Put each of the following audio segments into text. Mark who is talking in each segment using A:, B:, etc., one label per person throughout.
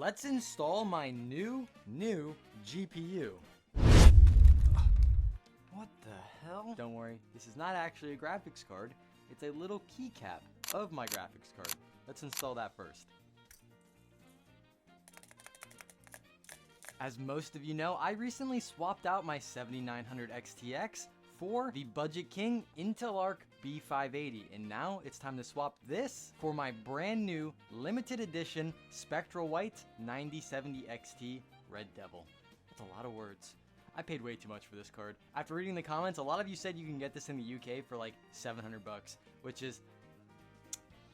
A: Let's install my new GPU. What the hell? Don't worry, this is not actually a graphics card. It's a little keycap of my graphics card. Let's install that first. As most of you know, I recently swapped out my 7900 XTX for the Budget King Intel Arc B580, and now it's time to swap this for my brand new limited edition Spectral White 9070 XT Red Devil. That's a lot of words. I paid way too much for this card. After reading the comments, a lot of you said you can get this in the UK for like 700 bucks, which is,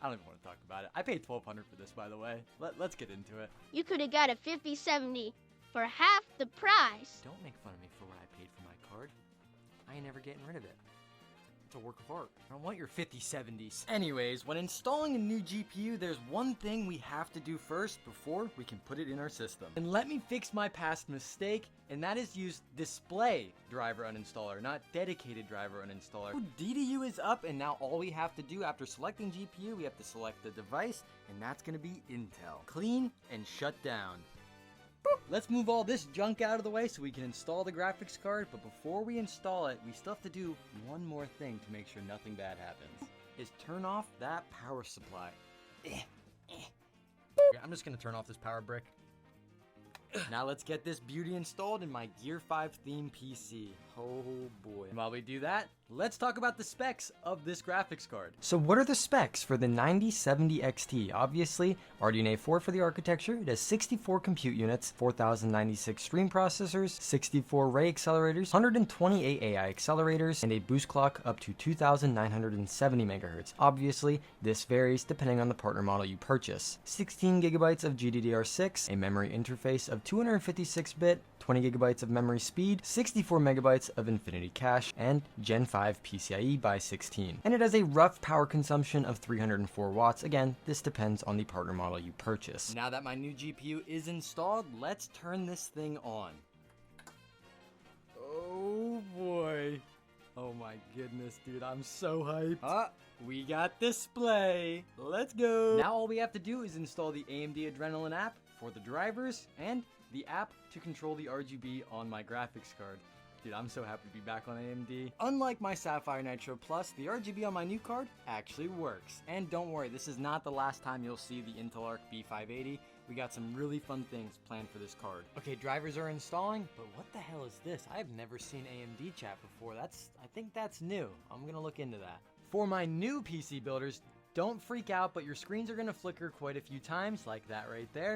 A: I don't even want to talk about it. I paid 1200 for this, by the way. Let's get into it.
B: You could have got a 5070 for half the price.
A: Don't make fun of me for what I paid for my card. I ain't never getting rid of it. It's a work of art. I don't want your 5070s. Anyways, when installing a new GPU, there's one thing we have to do first before we can put it in our system. And let me fix my past mistake, and that is use display driver uninstaller, not dedicated driver uninstaller. DDU is up, and now all we have to do after selecting GPU, we have to select the device, and that's gonna be Intel. Clean and shut down. Let's move all this junk out of the way so we can install the graphics card, but before we install it, we still have to do one more thing to make sure nothing bad happens, is turn off that power supply. I'm just gonna turn off this power brick. Now let's get this beauty installed in my Gear 5 theme PC. Oh boy. And while we do that, let's talk about the specs of this graphics card. So what are the specs for the 9070 XT? Obviously, RDNA 4 for the architecture. It has 64 compute units, 4096 stream processors, 64 ray accelerators, 128 AI accelerators, and a boost clock up to 2970 MHz. Obviously, this varies depending on the partner model you purchase. 16 gigabytes of GDDR6, a memory interface of 256-bit, 20 gigabytes of memory speed, 64 megabytes of infinity cache, and Gen 5 PCIe by 16. And it has a rough power consumption of 304 watts. Again, this depends on the partner model you purchase. Now that my new GPU is installed, let's turn this thing on. Oh boy. Oh my goodness, dude, I'm so hyped. We got display. Let's go. Now all we have to do is install the AMD Adrenalin app for the drivers and the app to control the RGB on my graphics card. Dude, I'm so happy to be back on AMD. Unlike my Sapphire Nitro Plus, the RGB on my new card actually works. And don't worry, this is not the last time you'll see the Intel Arc B580. We got some really fun things planned for this card. Okay, drivers are installing, but what the hell is this? I have never seen AMD chat before. I think that's new. I'm gonna look into that. For my new PC builders, don't freak out, but your screens are gonna flicker quite a few times, like that right there.